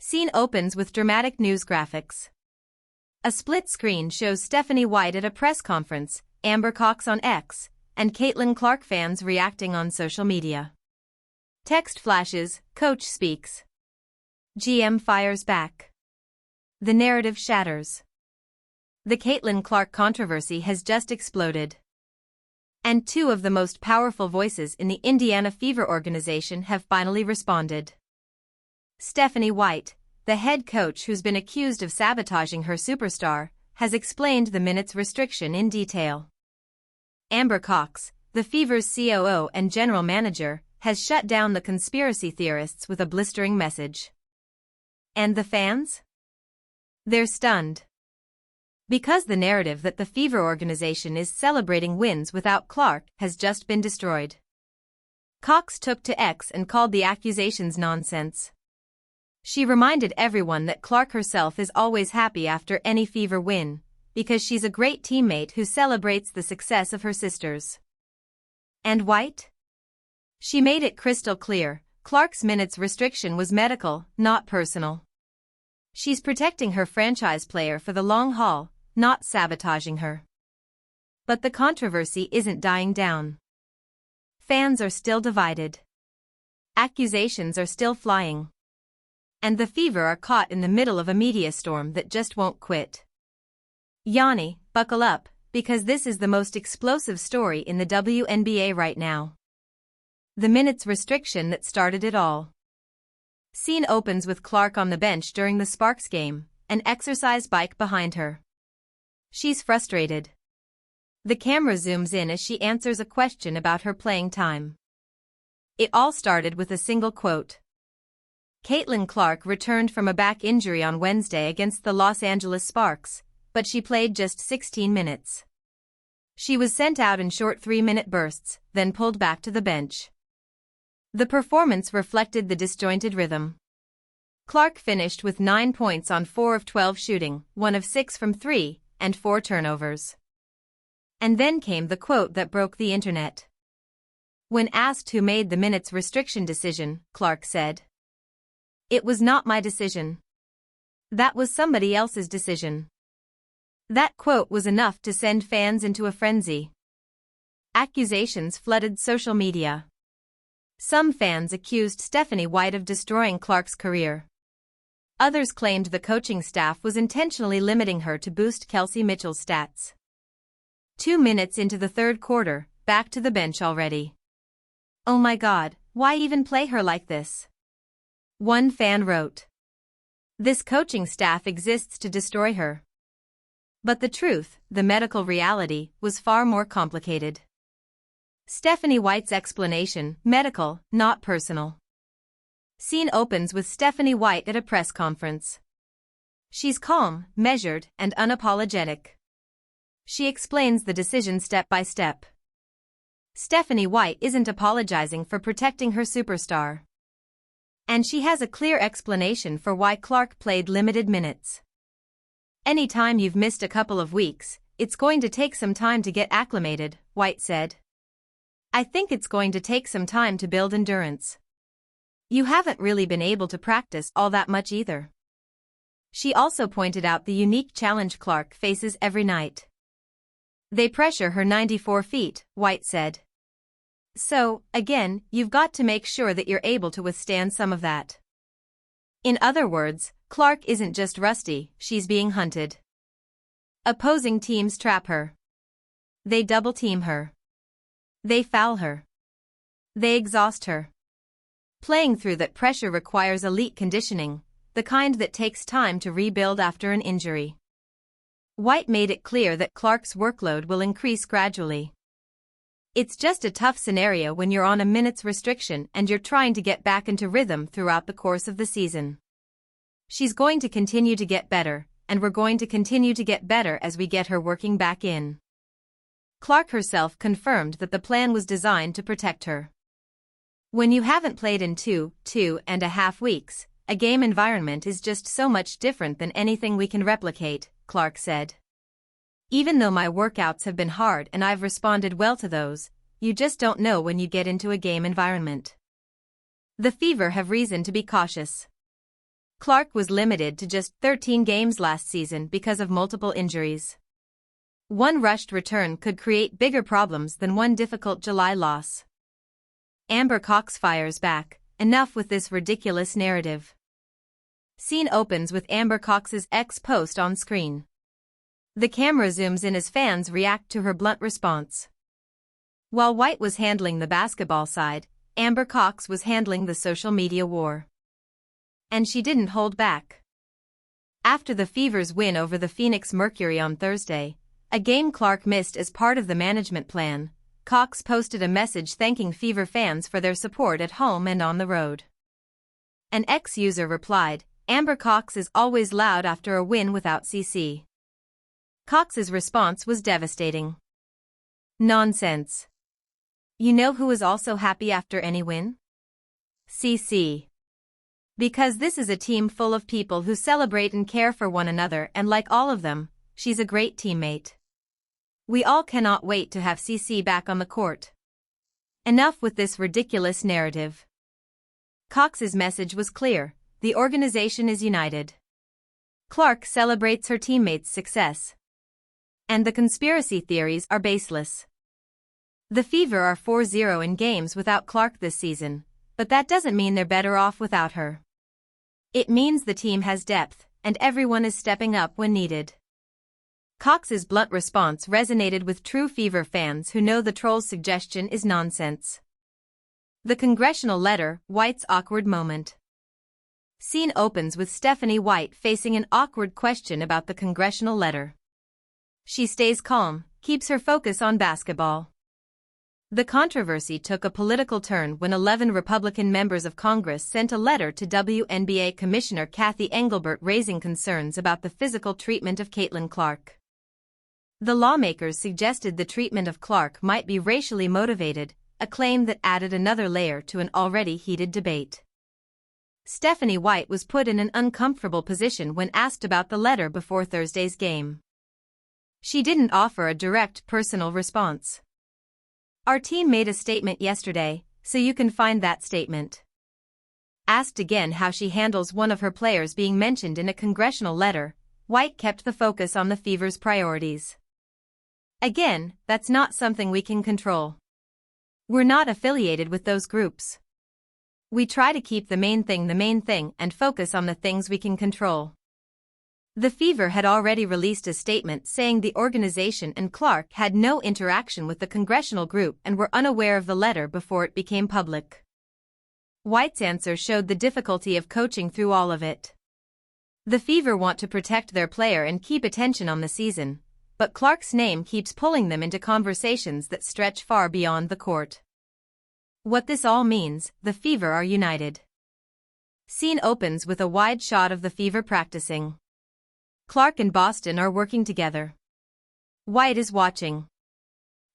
Scene opens with dramatic news graphics. A split screen shows Stephanie White at a press conference, Amber Cox on X, and Caitlin Clark fans reacting on social media. Text flashes, coach speaks. GM fires back. The narrative shatters. The Caitlin Clark controversy has just exploded. And two of the most powerful voices in the Indiana Fever organization have finally responded. Stephanie White, the head coach who's been accused of sabotaging her superstar, has explained the minutes restriction in detail. Amber Cox, the Fever's COO and general manager, has shut down the conspiracy theorists with a blistering message. And the fans? They're stunned. Because the narrative that the Fever organization is celebrating wins without Clark has just been destroyed. Cox took to X and called the accusations nonsense. She reminded everyone that Clark herself is always happy after any Fever win, because she's a great teammate who celebrates the success of her sisters. And White? She made it crystal clear, Clark's minutes restriction was medical, not personal. She's protecting her franchise player for the long haul, not sabotaging her. But the controversy isn't dying down. Fans are still divided. Accusations are still flying. And the Fever are caught in the middle of a media storm that just won't quit. Yanni, buckle up, because this is the most explosive story in the WNBA right now. The minutes restriction that started it all. Scene opens with Clark on the bench during the Sparks game, an exercise bike behind her. She's frustrated. The camera zooms in as she answers a question about her playing time. It all started with a single quote. Caitlin Clark returned from a back injury on Wednesday against the Los Angeles Sparks, but she played just 16 minutes. She was sent out in short 3-minute bursts, then pulled back to the bench. The performance reflected the disjointed rhythm. Clark finished with 9 points on 4 of 12 shooting, 1 of 6 from 3, and 4 turnovers. And then came the quote that broke the internet. When asked who made the minutes restriction decision, Clark said, "It was not my decision. That was somebody else's decision." That quote was enough to send fans into a frenzy. Accusations flooded social media. Some fans accused Stephanie White of destroying Clark's career. Others claimed the coaching staff was intentionally limiting her to boost Kelsey Mitchell's stats. 2 minutes into the third quarter, back to the bench already. "Oh my God, why even play her like this?" One fan wrote. "This coaching staff exists to destroy her." But the truth, the medical reality, was far more complicated. Stephanie White's explanation, medical, not personal. Scene opens with Stephanie White at a press conference. She's calm, measured, and unapologetic. She explains the decision step by step. Stephanie White isn't apologizing for protecting her superstar. And she has a clear explanation for why Clark played limited minutes. "Anytime you've missed a couple of weeks, it's going to take some time to get acclimated," White said. "I think it's going to take some time to build endurance. You haven't really been able to practice all that much either." She also pointed out the unique challenge Clark faces every night. "They pressure her 94 feet, White said. "So, again, you've got to make sure that you're able to withstand some of that." In other words, Clark isn't just rusty, she's being hunted. Opposing teams trap her. They double-team her. They foul her. They exhaust her. Playing through that pressure requires elite conditioning, the kind that takes time to rebuild after an injury. White made it clear that Clark's workload will increase gradually. "It's just a tough scenario when you're on a minutes restriction and you're trying to get back into rhythm throughout the course of the season. She's going to continue to get better, and we're going to continue to get better as we get her working back in." Clark herself confirmed that the plan was designed to protect her. "When you haven't played in 2.5 weeks, a game environment is just so much different than anything we can replicate," Clark said. "Even though my workouts have been hard and I've responded well to those, you just don't know when you get into a game environment." The Fever have reason to be cautious. Clark was limited to just 13 games last season because of multiple injuries. One rushed return could create bigger problems than one difficult July loss. Amber Cox fires back, "Enough with this ridiculous narrative." Scene opens with Amber Cox's ex-post on screen. The camera zooms in as fans react to her blunt response. While White was handling the basketball side, Amber Cox was handling the social media war. And she didn't hold back. After the Fever's win over the Phoenix Mercury on Thursday, a game Clark missed as part of the management plan, Cox posted a message thanking Fever fans for their support at home and on the road. An ex-user replied, "Amber Cox is always loud after a win without CC." Cox's response was devastating. "Nonsense. You know who is also happy after any win? CC. Because this is a team full of people who celebrate and care for one another, and like all of them, she's a great teammate. We all cannot wait to have CC back on the court. Enough with this ridiculous narrative." Cox's message was clear: the organization is united. Clark celebrates her teammates' success. And the conspiracy theories are baseless. The Fever are 4-0 in games without Clark this season, but that doesn't mean they're better off without her. It means the team has depth, and everyone is stepping up when needed. Cox's blunt response resonated with true Fever fans who know the troll's suggestion is nonsense. The congressional letter, White's awkward moment. Scene opens with Stephanie White facing an awkward question about the congressional letter. She stays calm, keeps her focus on basketball. The controversy took a political turn when 11 Republican members of Congress sent a letter to WNBA Commissioner Kathy Engelbert raising concerns about the physical treatment of Caitlin Clark. The lawmakers suggested the treatment of Clark might be racially motivated, a claim that added another layer to an already heated debate. Stephanie White was put in an uncomfortable position when asked about the letter before Thursday's game. She didn't offer a direct personal response. "Our team made a statement yesterday, so you can find that statement." Asked again how she handles one of her players being mentioned in a congressional letter, White kept the focus on the Fever's priorities. "Again, that's not something we can control. We're not affiliated with those groups. We try to keep the main thing and focus on the things we can control." The Fever had already released a statement saying the organization and Clark had no interaction with the congressional group and were unaware of the letter before it became public. White's answer showed the difficulty of coaching through all of it. The Fever want to protect their player and keep attention on the season, but Clark's name keeps pulling them into conversations that stretch far beyond the court. What this all means, the Fever are united. Scene opens with a wide shot of the Fever practicing. Clark and Boston are working together. White is watching.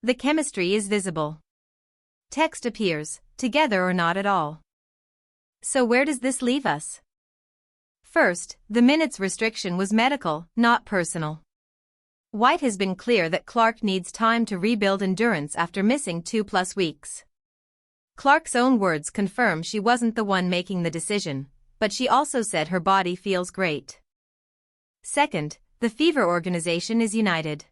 The chemistry is visible. Text appears, "Together or not at all." So where does this leave us? First, the minutes restriction was medical, not personal. White has been clear that Clark needs time to rebuild endurance after missing 2+ weeks. Clark's own words confirm she wasn't the one making the decision, but she also said her body feels great. Second, the Fever organization is united.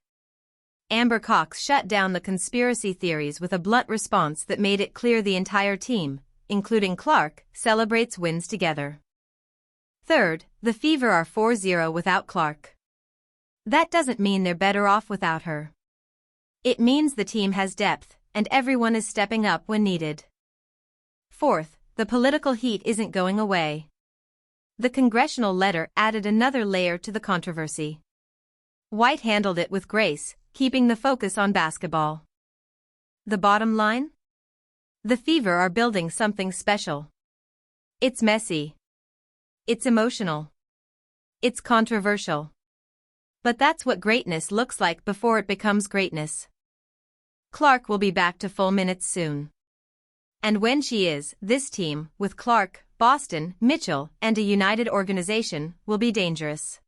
Amber Cox shut down the conspiracy theories with a blunt response that made it clear the entire team, including Clark, celebrates wins together. Third, the Fever are 4-0 without Clark. That doesn't mean they're better off without her. It means the team has depth, and everyone is stepping up when needed. Fourth, the political heat isn't going away. The congressional letter added another layer to the controversy. White handled it with grace, keeping the focus on basketball. The bottom line? The Fever are building something special. It's messy. It's emotional. It's controversial. But that's what greatness looks like before it becomes greatness. Clark will be back to full minutes soon. And when she is, this team, with Clark, Boston, Mitchell, and a united organization, will be dangerous.